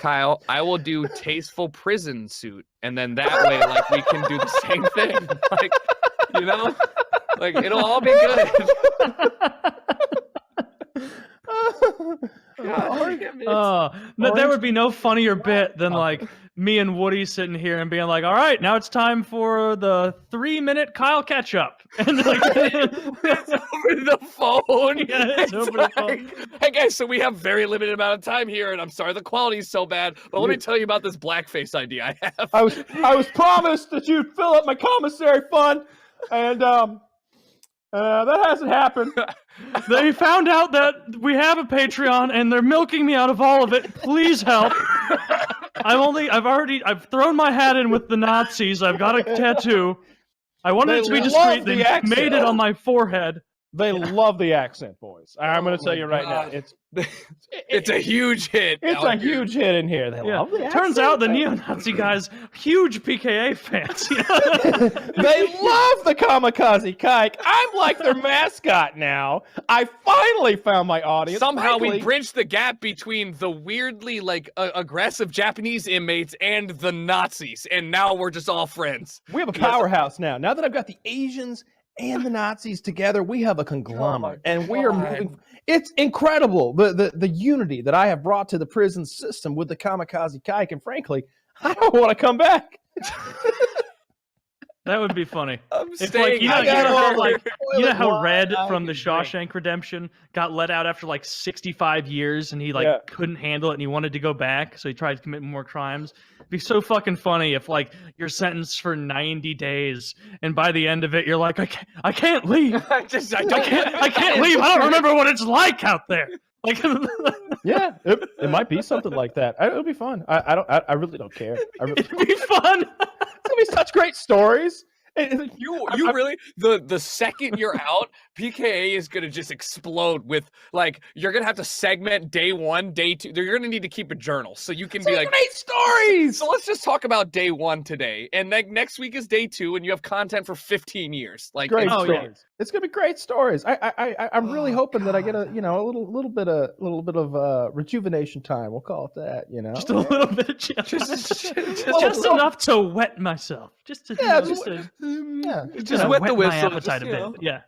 Kyle, I will do tasteful prison suit, and then that way, like, we can do the same thing. Like, you know, like it'll all be good. There would be no funnier bit than like me and Woody sitting here and being like, "All right, now it's time for the 3-minute Kyle catch up," and like it's over the phone. Yeah, it's over the phone. Hey guys, so we have very limited amount of time here, and I'm sorry the quality is so bad, but let me tell you about this blackface idea I have. I was promised that you'd fill up my commissary fund, and that hasn't happened. They found out that we have a Patreon and they're milking me out of all of it. Please help. I've thrown my hat in with the Nazis. I've got a tattoo. I wanted it to be discreet. They made it on my forehead. They love the accent, boys. I'm going to tell you right now. It's a huge hit. It's a huge hit in here. They love the accent. Turns out the neo-Nazi guys, huge PKA fans. They love the kamikaze kike. I'm like their mascot now. I finally found my audience. Somehow we bridged the gap between the weirdly like aggressive Japanese inmates and the Nazis, and now we're just all friends. We have a powerhouse now. Now that I've got the Asians and the Nazis together, we have a conglomerate, and we are moving. It's incredible the unity that I have brought to the prison system with the kamikaze kike, and frankly, I don't want to come back. That would be funny. It's like, you know how Red from the Shawshank Redemption got let out after like 65 years, and he couldn't handle it, and he wanted to go back, so he tried to commit more crimes. It'd be so fucking funny if like you're sentenced for 90 days, and by the end of it, you're like, I can't leave. I can't leave. I don't remember what it's like out there. Like, yeah, it might be something like that. It'll be fun. I really don't care. It'd be fun. It's gonna be such great stories. You really the second you're out, PKA is gonna just explode with like you're gonna have to segment day 1, day 2. You're gonna need to keep a journal so you can be like great stories. So let's just talk about day 1 today, and like next week is day 2, and you have content for 15 years. Like great stories. Yeah. It's gonna be great stories. I'm really hoping that I get a little bit of rejuvenation time. We'll call it that. Just a little bit, just enough to wet myself. Just wet the whistle. My appetite a bit. Yeah,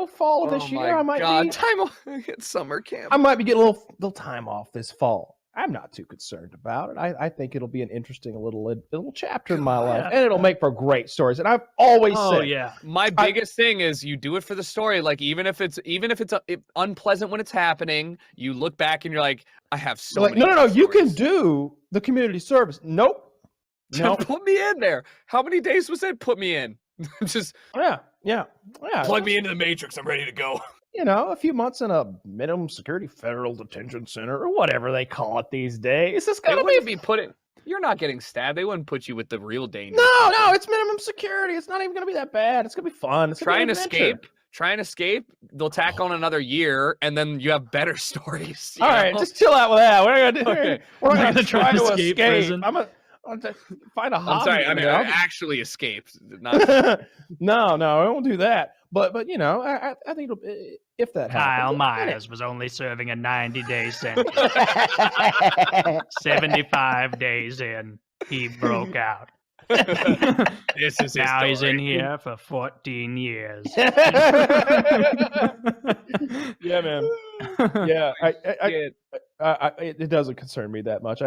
fall of this year. I might be time off at summer camp. I might be getting a little time off this fall. I'm not too concerned about it. I think it'll be an interesting little chapter in my life, and it'll make for great stories. And I've always said, my biggest thing is you do it for the story. Like even if it's unpleasant when it's happening, you look back and you're like, I have so many. No. You can do the community service. Nope. Put me in there. How many days was it? Put me in. Just yeah. Plug me into the Matrix. I'm ready to go. A few months in a minimum security federal detention center or whatever they call it these days. It's gonna be putting. You're not getting stabbed. They wouldn't put you with the real danger. No, it's minimum security. It's not even gonna be that bad. It's gonna be fun. Try and escape. They'll tack on another year, and then you have better stories. All right, just chill out with that. We're not gonna do. We're not gonna try to escape. Prison. I'm gonna find a hobby. I'm sorry. I mean, I actually escaped. No, I won't do that. But I think it'll, if that happens. Kyle Myers was only serving a 90-day sentence. 75 days in, he broke out. This is now he's in here for 14 years. Yeah, man. Yeah, it doesn't concern me that much.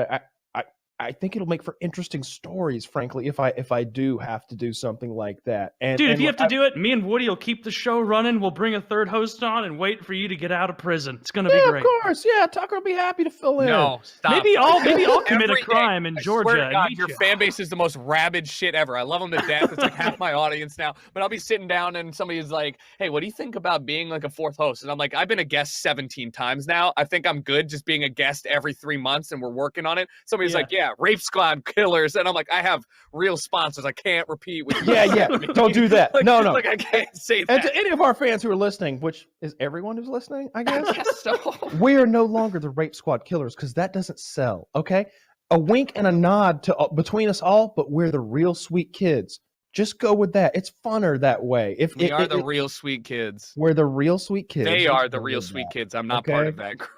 I think it'll make for interesting stories, frankly, if I do have to do something like that. And if you have to do it, me and Woody will keep the show running. We'll bring a third host on and wait for you to get out of prison. It's gonna be great. Of course, yeah. Tucker will be happy to fill in. No, stop. Maybe I'll commit a crime in Georgia. Swear to God, your fan base is the most rabid shit ever. I love them to death. It's like half my audience now. But I'll be sitting down and somebody's like, "Hey, what do you think about being like a fourth host?" And I'm like, "I've been a guest 17 times now. I think I'm good just being a guest every 3 months, and we're working on it." Somebody's like, "Yeah, Rape Squad killers," and I'm like, I have real sponsors. I can't repeat with you. Yeah. Don't do that. No. Like I can't say that. And to any of our fans who are listening, which is everyone who's listening, I guess. Yes, so. We are no longer the Rape Squad killers because that doesn't sell. Okay, a wink and a nod to between us all, but we're the real sweet kids. Just go with that. It's funner that way. If we are the real sweet kids. We're the real sweet kids. They are the real sweet kids. I'm not part of that group.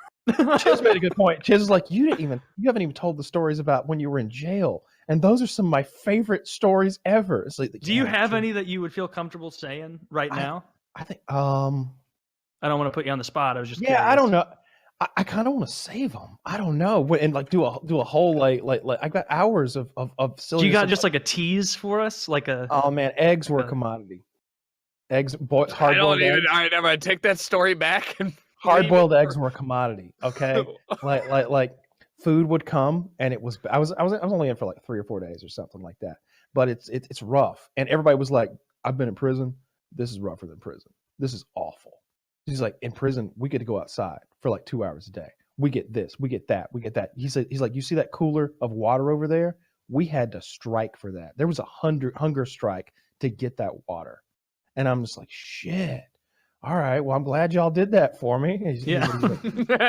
Chiz made a good point. Chiz is like, you haven't even told the stories about when you were in jail, and those are some of my favorite stories ever. It's like, do you have any that you would feel comfortable saying right now? I think I don't want to put you on the spot. I was just curious. I don't know. I kind of want to save them. I don't know, and like do a whole like I got hours of silly. Do you got just like a tease for us, like a? Oh man, eggs were a commodity. Eggs, hard-boiled eggs. All right, I'm gonna take that story back. And hard-boiled eggs were a commodity. Okay, like food would come, and it was. I was only in for like 3 or 4 days or something like that. But it's rough, and everybody was like, "I've been in prison. This is rougher than prison. This is awful." He's like, "In prison, we get to go outside for like 2 hours a day. We get this, we get that, we get that." He's like, "You see that cooler of water over there? We had to strike for that. There was a hunger strike to get that water." And I'm just like, shit. All right. Well, I'm glad y'all did that for me. Yeah.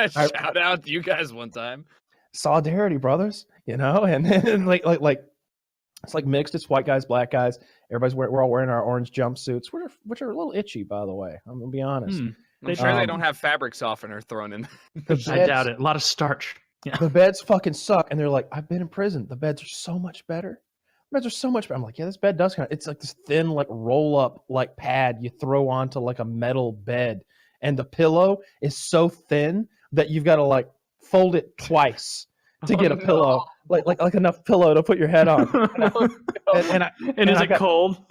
Shout out to you guys one time. Solidarity, brothers. And then like it's like mixed. It's white guys, black guys. We're all wearing our orange jumpsuits, which are a little itchy, by the way. I'm gonna be honest. I'm sure they don't have fabric softener thrown in. I doubt it. A lot of starch. Yeah. The beds fucking suck, and they're like, "I've been in prison. The beds are so much better. Beds are so much better." I'm like, "Yeah, this bed does it's like this thin, like roll up, like pad you throw onto like a metal bed, and the pillow is so thin that you've got to like fold it twice to get a pillow, like enough pillow to put your head on." And is it cold?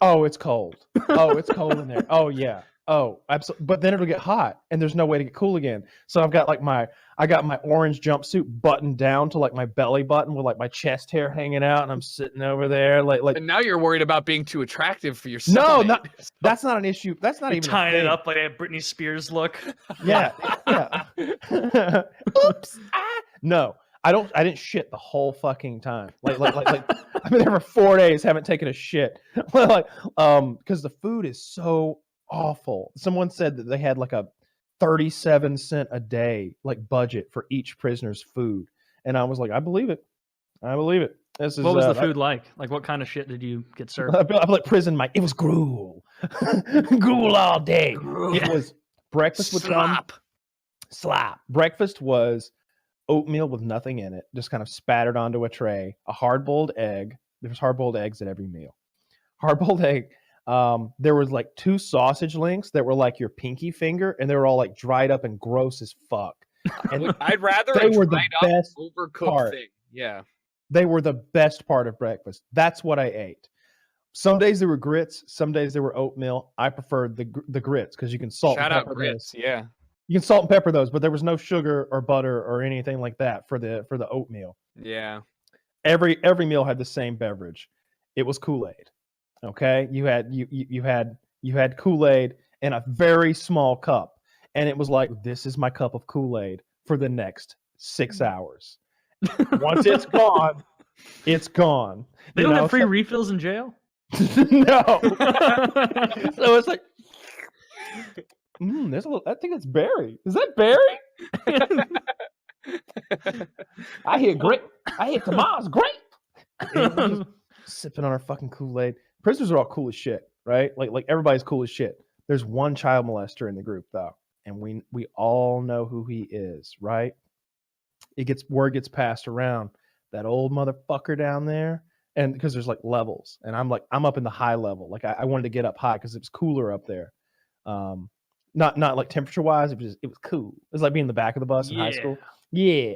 Oh, it's cold. Oh, it's cold in there. Oh yeah. Oh, absolutely. But then it'll get hot, and there's no way to get cool again. So I've got my orange jumpsuit buttoned down to like my belly button with like my chest hair hanging out, and I'm sitting over there like. And now you're worried about being too attractive for yourself. No, that's not an issue. That's not even tying it up like a Britney Spears look. Yeah. Oops. No, I didn't shit the whole fucking time. Like I've been there for 4 days, haven't taken a shit. Because the food is so awful. Someone said that they had like a 37-cent a day like budget for each prisoner's food, and I was like, I believe it. What was the food like? Like, what kind of shit did you get served? I feel like prison. It was gruel, gruel all day. It was breakfast would come. Slop. Breakfast was oatmeal with nothing in it, just kind of spattered onto a tray. A hard-boiled egg. There was hard-boiled eggs at every meal. Hard-boiled egg. There was like 2 sausage links that were like your pinky finger, and they were all like dried up and gross as fuck. And I'd rather they were the best overcooked thing. Yeah, they were the best part of breakfast. That's what I ate. Some days there were grits, some days there were oatmeal. I preferred the grits because you can salt and pepper grits. those. Yeah, you can salt and pepper those, but there was no sugar or butter or anything like that for the oatmeal. Yeah, every meal had the same beverage. It was Kool-Aid. Okay, you had Kool-Aid in a very small cup, and it was like, this is my cup of Kool-Aid for the next 6 hours. Once it's gone, it's gone. They don't have free refills in jail? No. So it's like, there's a little. I think it's berry. Is that berry? I hear grape. I hear Tomas grape. Sipping on our fucking Kool-Aid. Prisoners are all cool as shit, right? Like everybody's cool as shit. There's one child molester in the group though, and we all know who he is, right? Word gets passed around. That old motherfucker down there, and because there's like levels, and I'm up in the high level. Like I wanted to get up high because it was cooler up there. Not like temperature wise, it was cool. It was like being in the back of the bus in high school. Yeah.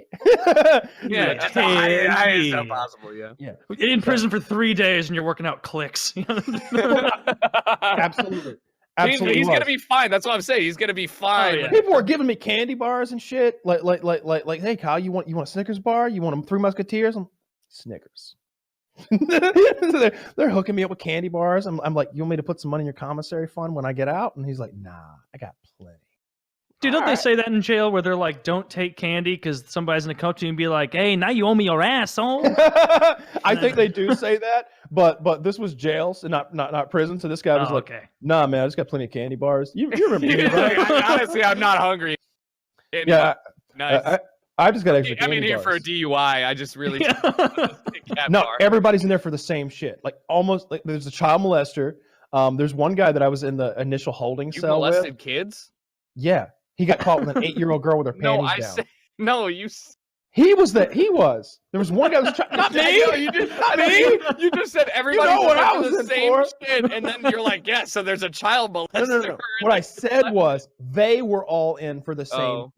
Yeah, just the highest stuff possible. Yeah. In prison for 3 days and you're working out clicks. Absolutely. He's gonna be fine. That's what I'm saying. He's gonna be fine. Oh, yeah. People were giving me candy bars and shit. Like, hey Kyle, you want a Snickers bar? You want 3 Musketeers? Snickers. They're hooking me up with candy bars. I'm like, you want me to put some money in your commissary fund when I get out? And he's like, nah, I got plenty. Dude, don't they say that in jail where they're like, don't take candy because somebody's gonna come to you and be like, hey, now you owe me your asshole? I think they do say that, but this was jail, so not prison. So this guy was like, okay. Nah, man, I just got plenty of candy bars. You remember me, right? Honestly, I'm not hungry. Yeah, nice. I just got extra candy I'm in here bars. For a DUI. I just really no, everybody's in there for the same shit. Like almost like there's a child molester. There's one guy that I was in the initial holding cell with. You molested kids? Yeah. He got caught with an 8-year-old girl with her No, panties I down. say no. He was. There was one guy who was trying. Not me. No, not me. You just said everybody what I was was the in same for. shit, and then you're like, yeah. So there's a child molester. No. What I said was they were all in for the same.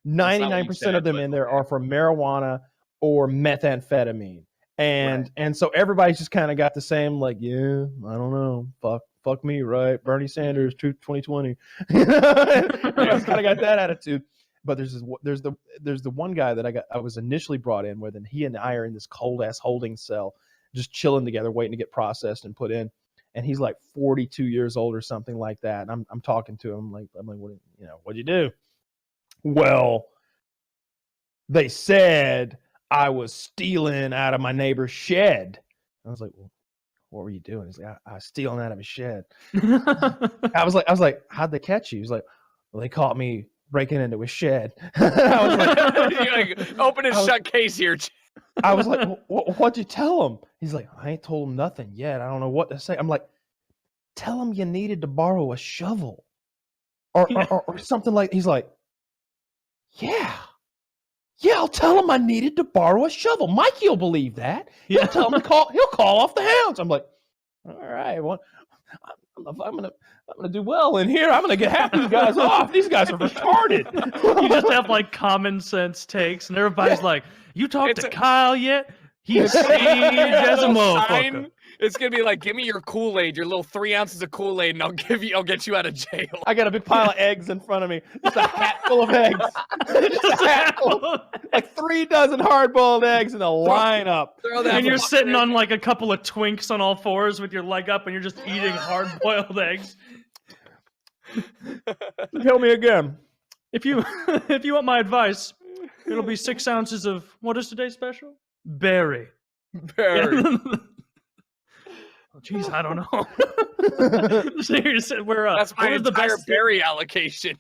99% of them in there are for marijuana or methamphetamine, and so everybody's just kind of got the same like, yeah, I don't know, fuck me, right? Bernie Sanders, 2020. Everybody's kind of got that attitude. But there's the one guy that I was initially brought in with, and he and I are in this cold ass holding cell, just chilling together, waiting to get processed and put in. And he's like 42 years old or something like that. And I'm talking to him like, what'd you do? Well, they said I was stealing out of my neighbor's shed. I was like, well, what were you doing? He's like, I was stealing out of his shed. I was like, how'd they catch you? He's like, well, they caught me breaking into his shed. I was like, you're like, open and shut case here. I was like, what'd you tell him? He's like, I ain't told him nothing yet. I don't know what to say. I'm like, tell him you needed to borrow a shovel or something like. He's like, yeah, I'll tell him I needed to borrow a shovel. Mikey'll believe that. He'll tell him to call. He'll call off the hounds. I'm like, all right, well, I'm gonna do well in here. I'm gonna get half these guys off. These guys are retarded. You just have like common sense takes, and everybody's like, "You talked to Kyle yet? He's sage as a motherfucker." It's gonna be like, give me your Kool-Aid, your little 3 ounces of Kool-Aid, and I'll get you out of jail. I got a big pile of eggs in front of me, just a hat full of eggs, just a hat full of, like 3 dozen hard-boiled eggs in a lineup. And you're sitting on like a couple of Twinks on all fours with your leg up, and you're just eating hard-boiled eggs. Tell me again. If you want my advice, it'll be 6 ounces of what is today's special? Berry. Jeez, I don't know. Seriously, that's my entire berry allocation.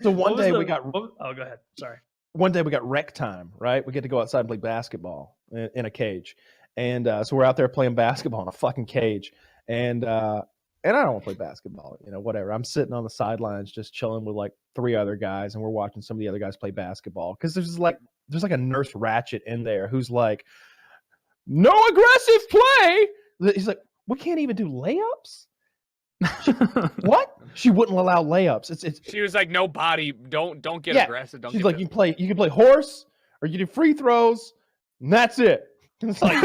So one day we got. Oh, go ahead. Sorry. One day we got rec time, right? We get to go outside and play basketball in a cage, and so we're out there playing basketball in a fucking cage, and I don't want to play basketball, whatever. I'm sitting on the sidelines just chilling with like 3 other guys, and we're watching some of the other guys play basketball because there's like a Nurse Ratched in there who's like, no aggressive play. He's like, we can't even do layups. What? She wouldn't allow layups. She was like, no body. Don't get aggressive. She's like, you can play horse or you do free throws, and that's it. And it's like,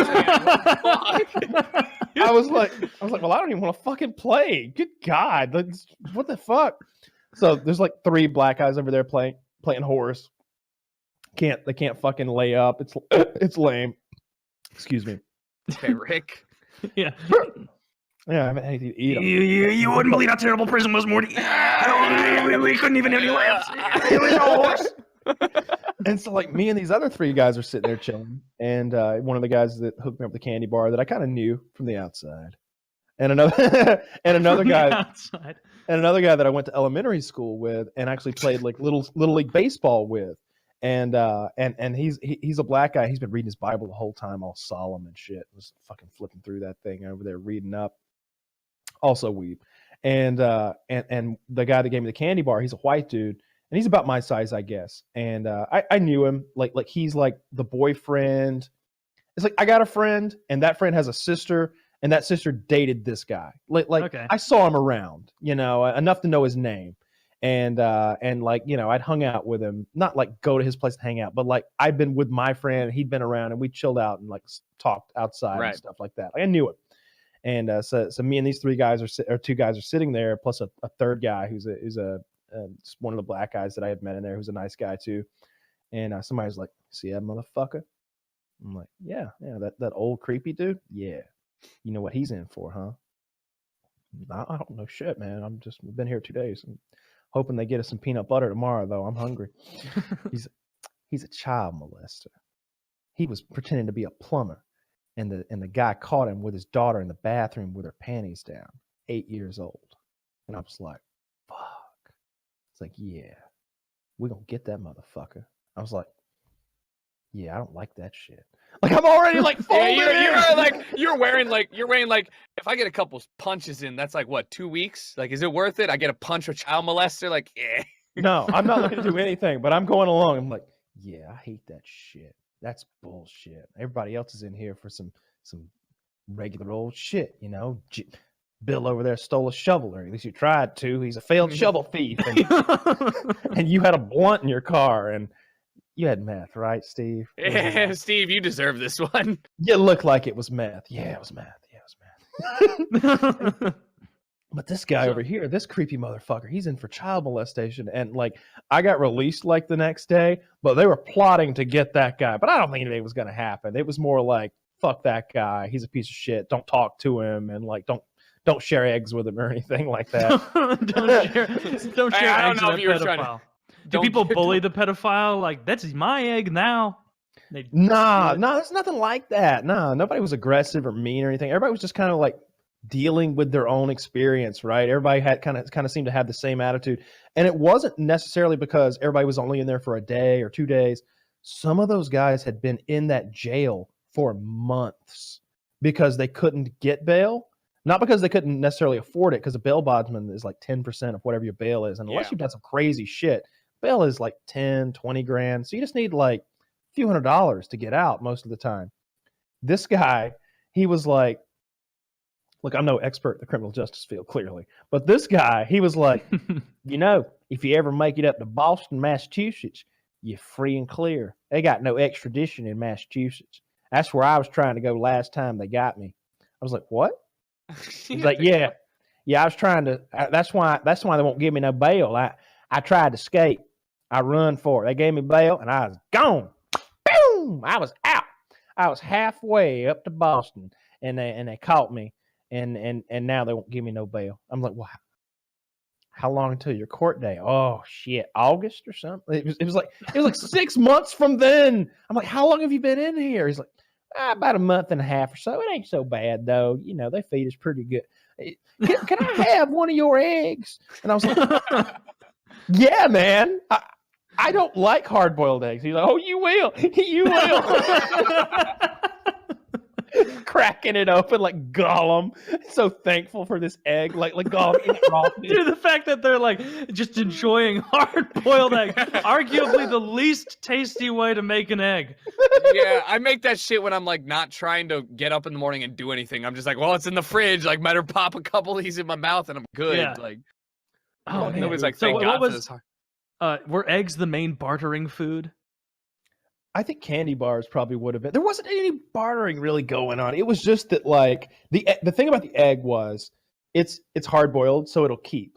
I was like, well, I don't even want to fucking play. Good God, what the fuck? So there's like 3 black guys over there playing horse. They can't fucking lay up. It's lame. Excuse me. Okay, Rick. Yeah, I haven't had anything to eat. You wouldn't believe how terrible prison was, Morty. We couldn't even have any layups. It was all horse. And so, like, me and these other 3 guys are sitting there chilling, and one of the guys that hooked me up with the candy bar that I kind of knew from the outside, and another guy, and another guy that I went to elementary school with and actually played like little league baseball with. And he's a black guy. He's been reading his Bible the whole time, all solemn and shit. Was fucking flipping through that thing over there, reading up. Also weeb. And the guy that gave me the candy bar, he's a white dude, and he's about my size, I guess. And I knew him. Like he's like the boyfriend. It's like I got a friend, and that friend has a sister, and that sister dated this guy. Okay. I saw him around, enough to know his name. And like, I'd hung out with him, not like go to his place to hang out, but like I'd been with my friend, he'd been around, and we chilled out and like talked outside and stuff like that. Like, I knew him. And so me and these 3 guys or 2 guys are sitting there, plus a 3rd guy who's one of the black guys that I had met in there, who's a nice guy too. And somebody's like, see that motherfucker? I'm like, yeah, that old creepy dude. Yeah. You know what he's in for, huh? I don't know shit, man. We've been here 2 days. Hoping they get us some peanut butter tomorrow, though. I'm hungry. He's a child molester. He was pretending to be a plumber, and the guy caught him with his daughter in the bathroom with her panties down, 8 years old. And I was like, fuck. It's like, yeah, we're gonna get that motherfucker. I was like, yeah, I don't like that shit. Like, I'm already like folded you're wearing if I get a couple punches in, that's like what, 2 weeks? Like, is it worth it? I get a punch or child molester, like, yeah. No, I'm not looking to do anything, but I'm going along. I'm like, yeah, I hate that shit. That's bullshit. Everybody else is in here for some regular old shit, you know. Bill over there stole a shovel, or at least you tried to. He's a failed shovel thief, and you had a blunt in your car, and you had meth, right, Steve? Yeah, Steve, you deserve this one. You look like it was meth. Yeah, it was meth. Yeah, it was meth. But this guy over here, this creepy motherfucker, he's in for child molestation. And like, I got released like the next day, but they were plotting to get that guy. But I don't think anything was going to happen. It was more like, fuck that guy. He's a piece of shit. Don't talk to him. And like, don't share eggs with him or anything like that. don't share eggs with a pedophile. Do people bully the pedophile? Like, that's my egg now. Nah, it's nothing like that. Nah, nobody was aggressive or mean or anything. Everybody was just kind of like dealing with their own experience, right? Everybody had kind of seemed to have the same attitude. And it wasn't necessarily because everybody was only in there for a day or 2 days. Some of those guys had been in that jail for months because they couldn't get bail. Not because they couldn't necessarily afford it, because a bail bondsman is like 10% of whatever your bail is. And unless you've done some crazy shit, bail is like 10, 20 grand. So you just need like a few $100s to get out most of the time. This guy, he was like, look, I'm no expert in the criminal justice field, clearly. But this guy, he was like, you know, if you ever make it up to Boston, Massachusetts, you're free and clear. They got no extradition in Massachusetts. That's where I was trying to go last time they got me. I was like, what? He's like, yeah, I was trying to. That's why they won't give me no bail. I tried to escape. I run for it. They gave me bail, and I was gone. Boom! I was out. I was halfway up to Boston, and they caught me. And now they won't give me no bail. I'm like, wow. How long until your court day? Oh shit, August or something. It was like 6 months from then. I'm like, how long have you been in here? He's like, about a month and a half or so. It ain't so bad though. You know, they feed us pretty good. Can I have one of your eggs? And I was like, yeah, man. I don't like hard-boiled eggs. He's like, oh, you will. You will. Cracking it open like Gollum. So thankful for this egg. Like Gollum eating raw. Dude, the fact that they're like just enjoying hard-boiled egg. Arguably the least tasty way to make an egg. Yeah, I make that shit when I'm like not trying to get up in the morning and do anything. I'm just like, well, it's in the fridge. Like, better pop a couple of these in my mouth and I'm good. Yeah. Like, oh, man. Nobody's like, so thank God what for was, this. were eggs the main bartering food? I think candy bars probably would have been. There wasn't any bartering really going on. It was just that, like, the thing about the egg was it's hard boiled, so it'll keep.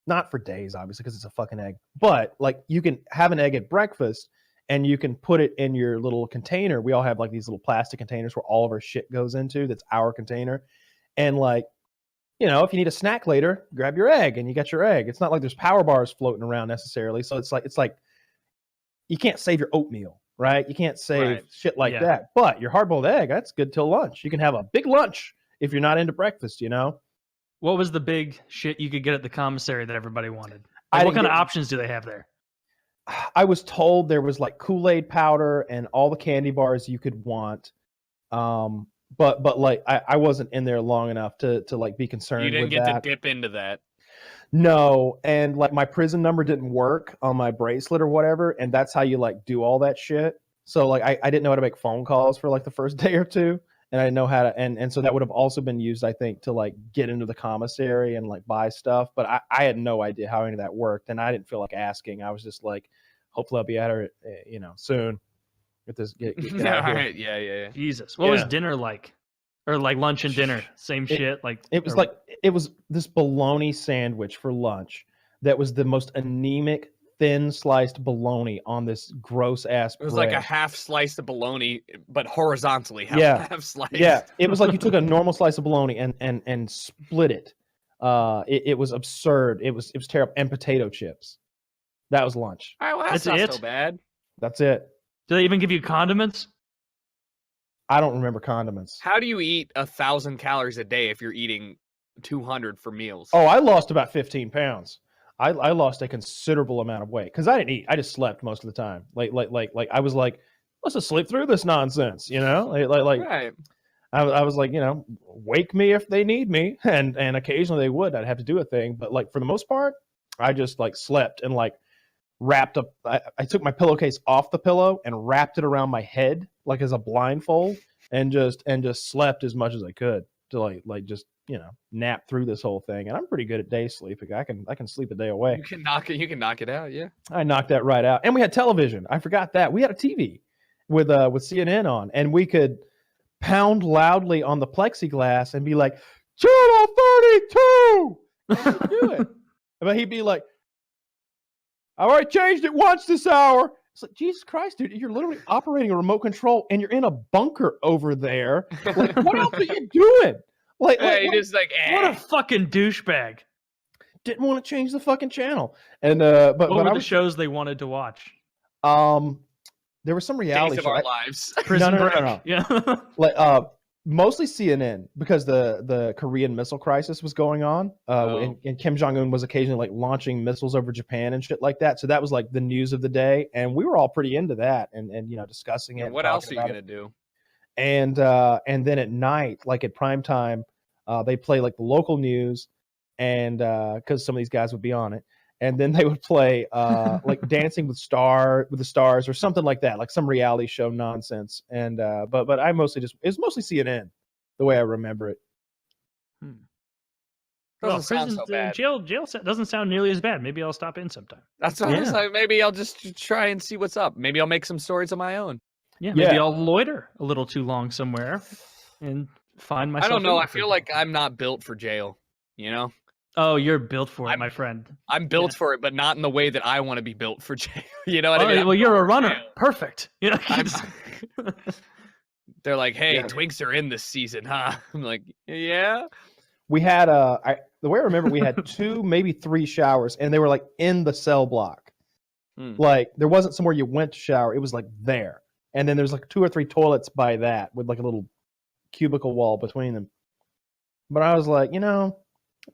Not for days, obviously, because it's a fucking egg. But like, you can have an egg at breakfast, and you can put it in your little container. We all have like these little plastic containers where all of our shit goes into. That's our container. And like, you know, if you need a snack later, grab your egg, and you got your egg. It's not like there's power bars floating around necessarily. So it's like you can't save your oatmeal. Right? You can't save shit like that. But your hard-boiled egg, that's good till lunch. You can have a big lunch if you're not into breakfast, you know? What was the big shit you could get at the commissary that everybody wanted? Like, what kind of options do they have there? I was told there was like Kool-Aid powder and all the candy bars you could want. But like I wasn't in there long enough to like be concerned with that. You didn't get to dip into that. No, and like my prison number didn't work on my bracelet or whatever, and that's how you like do all that shit. So like I didn't know how to make phone calls for like the first day or two, and I didn't know how to, and so that would have also been used, I think, to like get into the commissary and like buy stuff. But I had no idea how any of that worked, and I didn't feel like asking. I was just like, hopefully I'll be at her, you know, soon. Get this get out of here. Right. Yeah. Jesus, what was dinner like? Or like lunch and dinner, same shit. Like it was this bologna sandwich for lunch that was the most anemic, thin sliced bologna on this gross ass bread. It was like a half slice of bologna, but horizontally half sliced. Yeah, it was like you took a normal slice of bologna and split it. It was absurd. It was terrible. And potato chips. That was lunch. All right, well, that's not so bad. That's it. Do they even give you condiments? I don't remember condiments. How do you eat 1,000 calories a day if you're eating 200 for meals? Oh, I lost about 15 pounds. I lost a considerable amount of weight because I didn't eat. I just slept most of the time. Like I was like, let's just sleep through this nonsense, you know? Right. I was like, you know, wake me if they need me, and occasionally they would. I'd have to do a thing, but like for the most part, I just like slept, and like wrapped up. I took my pillowcase off the pillow and wrapped it around my head like as a blindfold, and just slept as much as I could to like just nap through this whole thing. And I'm pretty good at day sleeping. I can sleep a day away. You can knock it out. Yeah, I knocked that right out. And we had television. I forgot that we had a TV with CNN on, and we could pound loudly on the plexiglass and be like, Channel 32. Do it. But he'd be like, I already changed it once this hour. It's like, Jesus Christ, dude, you're literally operating a remote control and you're in a bunker over there. Like, what else are you doing? Like, what a fucking douchebag. Didn't want to change the fucking channel. And but what were the shows they wanted to watch? There was some reality Days of show. Our Lives. Prison Break. No. Yeah. Like mostly CNN, because the Korean Missile Crisis was going on, and Kim Jong-un was occasionally like launching missiles over Japan and shit like that. So that was like the news of the day, and we were all pretty into that and discussing it. And what else are you gonna do? And then at night, like at prime time, they play like the local news, and because some of these guys would be on it. And then they would play like Dancing with the Stars or something like that, like some reality show nonsense. And but I mostly it's mostly CNN, the way I remember it. Doesn't sound so bad. Jail doesn't sound nearly as bad. Maybe I'll stop in sometime. That's what I was like. Maybe I'll just try and see what's up. Maybe I'll make some stories of my own. Yeah, maybe I'll loiter a little too long somewhere and find myself. I don't know. I feel like I'm not built for jail. You know. Oh, you're built for it, my friend. I'm built for it, but not in the way that I want to be built for jail. You know what I mean? Well, you're a runner. Jail. Perfect. You know, they're like, "Hey, Twinks are in this season, huh?" I'm like, "Yeah." We had the way I remember, we had 2, maybe 3 showers, and they were like in the cell block. Like there wasn't somewhere you went to shower; it was like there. And then there's like 2 or 3 toilets by that with like a little cubicle wall between them. But I was like, I'm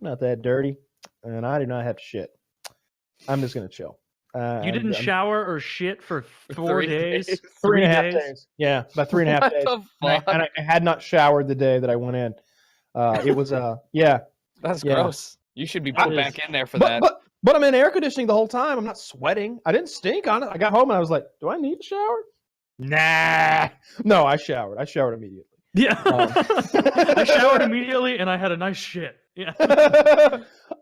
not that dirty, and I do not have to shit. I'm just gonna chill. You didn't shower or shit for 4 days? 3.5 days. Yeah, about 3.5 days. And I had not showered the day that I went in. It was That's gross. You should be put back in there for that. But I'm in air conditioning the whole time. I'm not sweating. I didn't stink on it. I got home and I was like, do I need to shower? Nah. No, I showered. I showered immediately. Yeah. I showered immediately and I had a nice shit. Yeah.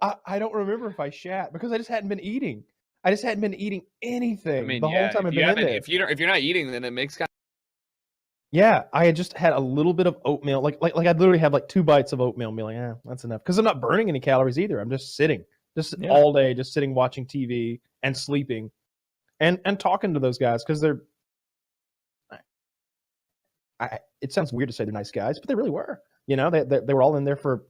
I don't remember if I shat because I just hadn't been eating. I just hadn't been eating anything the whole time I've been in there. If you're not eating, then it makes kind of... Yeah, I had just had a little bit of oatmeal. Like I'd literally have like 2 bites of oatmeal and be like, that's enough. Because I'm not burning any calories either. I'm just sitting. All day, just sitting watching TV and sleeping and talking to those guys because they're it sounds weird to say they're nice guys, but they really were. They were all in there for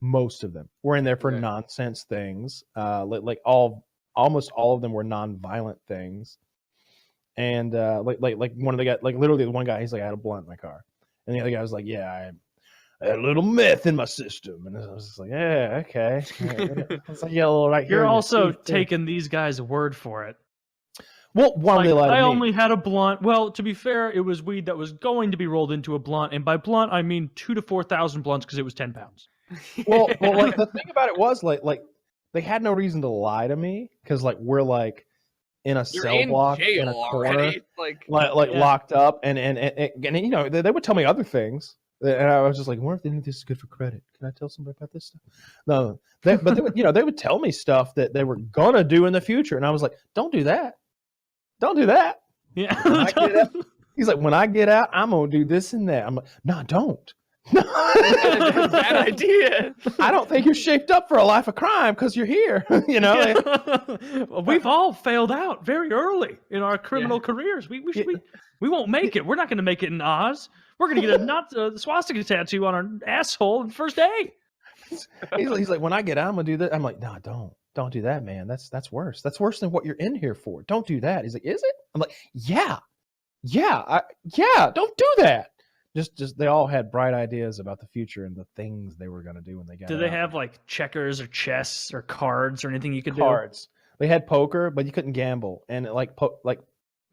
most of them were in there for nonsense things. Almost all of them were non-violent things. And like one of the guys, like literally the one guy, he's like, I had a blunt in my car. And the other guy was like, I had a little meth in my system. And I was just like, yeah, okay. It's like yellow right here. You're also taking these guys' word for it. Well, I only had a blunt. Well, to be fair, it was weed that was going to be rolled into a blunt. And by blunt, I mean 2,000 to 4,000 blunts because it was 10 pounds. Well, like the thing about it was like they had no reason to lie to me because like we're like in a cell block in a corner, locked up, and they would tell me other things, and I was just like, what if they think this is good for credit? Can I tell somebody about this stuff? No, but they would tell me stuff that they were gonna do in the future, and I was like, don't do that. Don't do that. Yeah. He's like, when I get out, I'm gonna do this and that. I'm like, no, don't. Bad idea. I don't think you're shaped up for a life of crime because you're here. Well, we've all failed out very early in our criminal careers. We won't make it. We're not going to make it in Oz. We're going to get a swastika tattoo on our asshole the first day. He's like, when I get out, I'm gonna do that. I'm like, no, don't do that, man. That's worse. That's worse than what you're in here for. Don't do that. He's like, is it? I'm like, yeah. Don't do that. Just they all had bright ideas about the future and the things they were going to do when they got out. Did they have like checkers or chess or cards or anything you could do? Cards. They had poker, but you couldn't gamble. And poker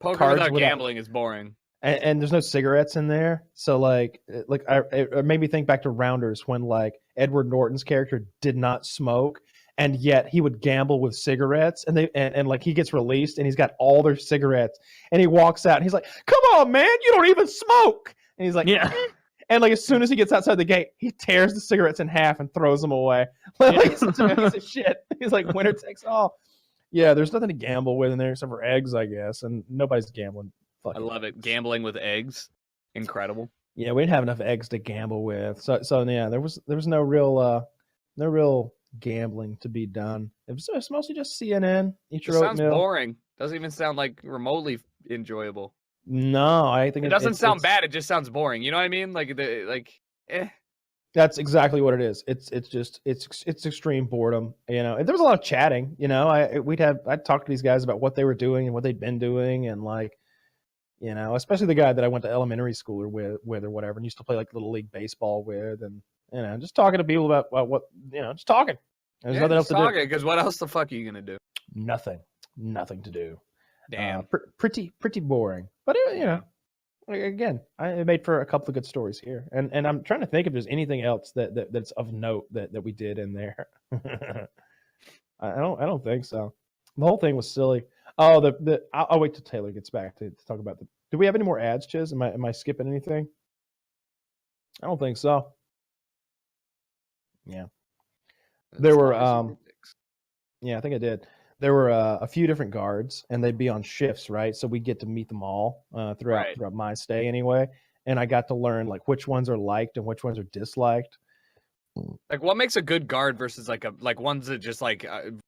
without gambling is boring. And there's no cigarettes in there. So it made me think back to Rounders when like Edward Norton's character did not smoke. and yet he would gamble with cigarettes, and like he gets released and he's got all their cigarettes, and he walks out and he's like, "Come on, man, you don't even smoke." And he's like, Yeah. And like as soon as he gets outside the gate, he tears the cigarettes in half and throws them away. Like he's such a piece of shit. He's like, winner takes all. Yeah, there's nothing to gamble with in there except for eggs, I guess, and nobody's gambling. I love it. Gambling with eggs, incredible. Yeah, we didn't have enough eggs to gamble with, so yeah, there was no real gambling to be done. It was mostly just CNN. Eat your sounds oatmeal. Boring. Doesn't even sound like remotely enjoyable. No, I think it doesn't sound bad. It just sounds boring. You know what I mean? That's exactly what it is. It's extreme boredom. You know, and there was a lot of chatting. You know, I'd talk to these guys about what they were doing and what they'd been doing, and like, you know, especially the guy that I went to elementary school with or whatever, and used to play like little league baseball with, and you know, just talking to people about what, you know, just talking. There's nothing else to do. Because what else the fuck are you gonna do? Nothing to do. Damn. Pretty boring. But you know, again, it made for a couple of good stories here, and I'm trying to think if there's anything else that's of note that we did in there. I don't think so. The whole thing was silly. Oh, I'll wait till Taylor gets back to talk about the. Do we have any more ads, Chiz? Am I skipping anything? I don't think so. Yeah, there were. Yeah, I think I did. There were a few different guards, and they'd be on shifts, right? So we get to meet them all throughout my stay, anyway. And I got to learn like which ones are liked and which ones are disliked. Like, what makes a good guard versus like ones that just like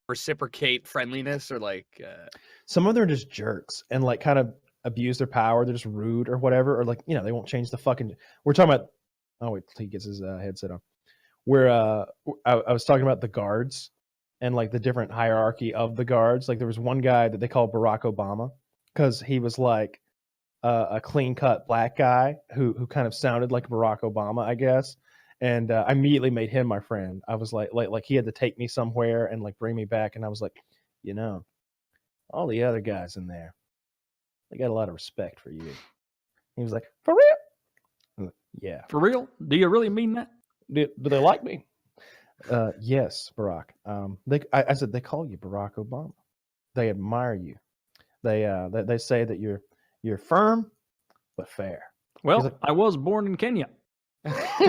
reciprocate friendliness, or like some of them are just jerks and like kind of abuse their power. They're just rude or whatever, or like, you know, they won't change the fucking. We're talking about. Oh wait, till he gets his headset on. Where I was talking about the guards and like the different hierarchy of the guards. Like there was one guy that they called Barack Obama because he was like a clean-cut black guy who kind of sounded like Barack Obama, I guess. And I immediately made him my friend. I was like he had to take me somewhere and like bring me back. And I was like, you know, all the other guys in there, they got a lot of respect for you. He was like, for real? I'm like, yeah. For real? Do you really mean that? Do they like me? Yes, Barack. I said they call you Barack Obama. They admire you. They say that you're firm but fair. Well, like, I was born in Kenya. It's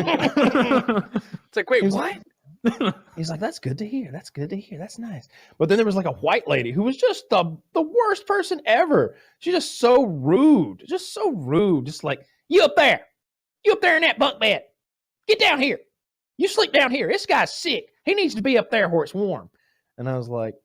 like, wait, what? He's like, that's good to hear. That's good to hear. That's nice. But then there was like a white lady who was just the worst person ever. She's just so rude. Just so rude. Just like, you up there in that bunk bed. Get down here. You sleep down here. This guy's sick. He needs to be up there where it's warm. And I was like,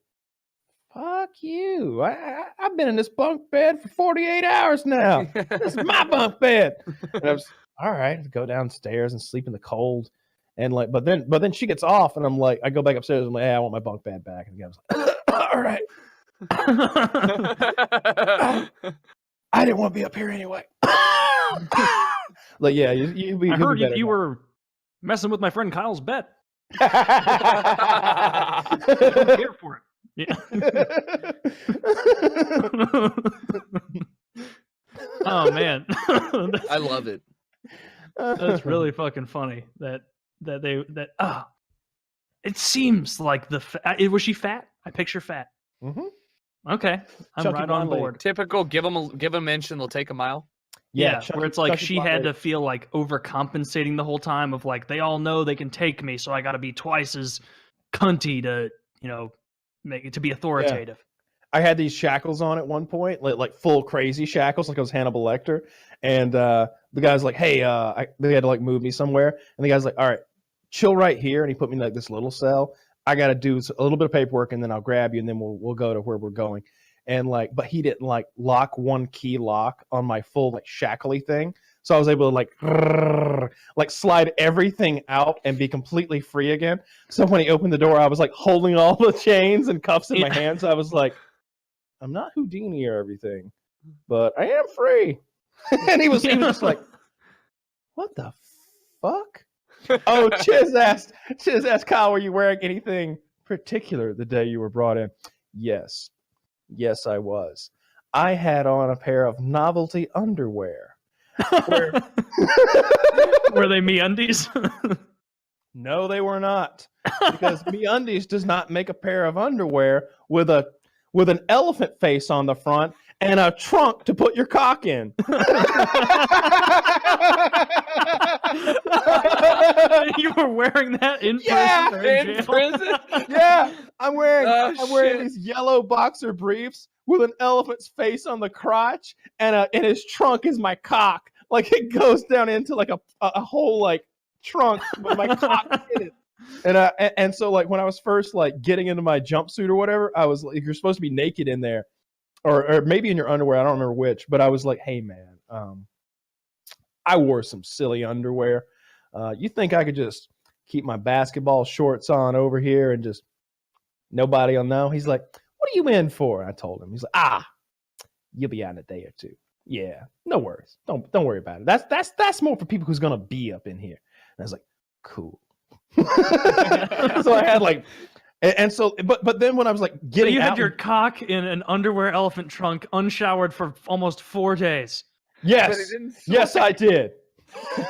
fuck you. I've been in this bunk bed for 48 hours now. This is my bunk bed. And I was, all right, go downstairs and sleep in the cold. And like, but then she gets off, and I'm like, I go back upstairs and I'm like, hey, I want my bunk bed back. And the guy was like, all right. I didn't want to be up here anyway. Like, yeah, I heard you were messing with my friend Kyle's bet. I'm here for it. Yeah. Oh man, I love it. That's really fucking funny. It seems like was she fat? I picture fat. Mm-hmm. Okay, I'm right on board. Typical. Give them an inch and they'll take a mile. Yeah, where it's like she had to feel like overcompensating the whole time of like, they all know they can take me, so I got to be twice as cunty to, you know, make it to be authoritative. Yeah. I had these shackles on at one point, like full crazy shackles, like I was Hannibal Lecter. And the guy's like, hey, they had to like move me somewhere. And the guy's like, all right, chill right here. And he put me in like this little cell. I got to do a little bit of paperwork, and then I'll grab you, and then we'll go to where we're going. And like, but he didn't like lock one key lock on my full like shackly thing. So I was able to like slide everything out and be completely free again. So when he opened the door, I was like holding all the chains and cuffs in my hands. I was like, I'm not Houdini or everything, but I am free. And he was just like, what the fuck? Oh, Chiz asked Kyle, were you wearing anything particular the day you were brought in? Yes, I was. I had on a pair of novelty underwear. Were they MeUndies? No, they were not. Because MeUndies does not make a pair of underwear with an elephant face on the front and a trunk to put your cock in. You were wearing that in Yeah, prison? Or in jail? prison? Yeah, I'm wearing shit. these yellow boxer briefs with an elephant's face on the crotch, and his trunk is my cock. Like it goes down into like a whole like trunk with my cock in it. And so like when I was first like getting into my jumpsuit or whatever, I was like, you're supposed to be naked in there, or maybe in your underwear. I don't remember which, but I was like, hey man, I wore some silly underwear. You think I could just keep my basketball shorts on over here and just nobody will know? He's like, what are you in for? I told him. He's like, you'll be out in a day or two. Yeah, no worries. Don't worry about it. That's more for people who's gonna be up in here. And I was like, cool. So I had like, and so, but then when I was like getting, so you had out, your cock in an underwear elephant trunk, unshowered for almost 4 days. Yes, yes, I did.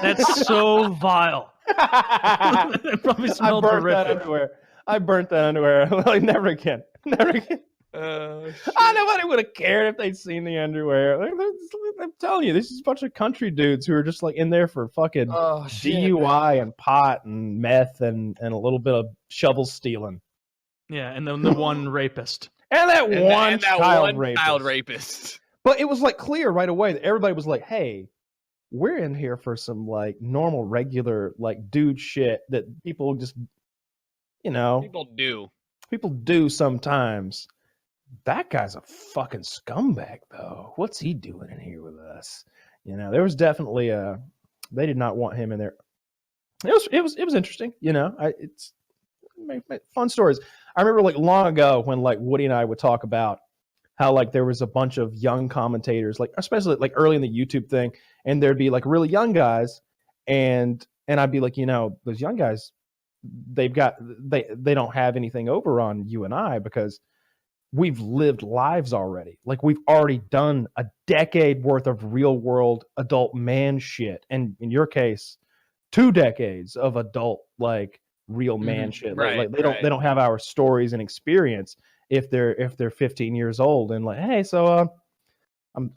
That's so vile. It probably smelled horrific. I burnt that underwear. Like never again. Never again. Nobody would have cared if they'd seen the underwear. I'm telling you, this is a bunch of country dudes who are just like in there for fucking DUI and pot and meth and a little bit of shovel stealing. Yeah, and then the one rapist. And that one child rapist. But it was like clear right away that everybody was like, hey, we're in here for some like normal, regular, like dude shit that people just, people do sometimes. That guy's a fucking scumbag, though. What's he doing in here with us? There was definitely they did not want him in there. It was interesting, it's fun stories. I remember like long ago when like Woody and I would talk about how like there was a bunch of young commentators, like especially like early in the YouTube thing, and there'd be like really young guys, and I'd be like, those young guys, they don't have anything over on you and I because we've lived lives already. Like we've already done a decade worth of real world adult man shit, and in your case, 2 decades of adult like real man shit. Like they don't have our stories and experience if they're 15 years old and like, hey, so I'm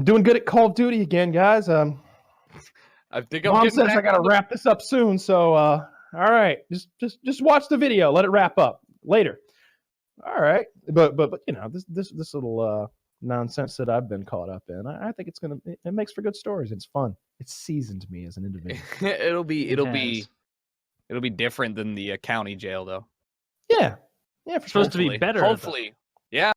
doing good at Call of Duty again, guys. I think Mom says I gotta wrap this up soon, so all right, just watch the video, let it wrap up later. All right, but this little nonsense that I've been caught up in, I think it makes for good stories. It's fun. It's seasoned me as an individual. it'll be different than the county jail though. Yeah, for supposed to be better. Hopefully,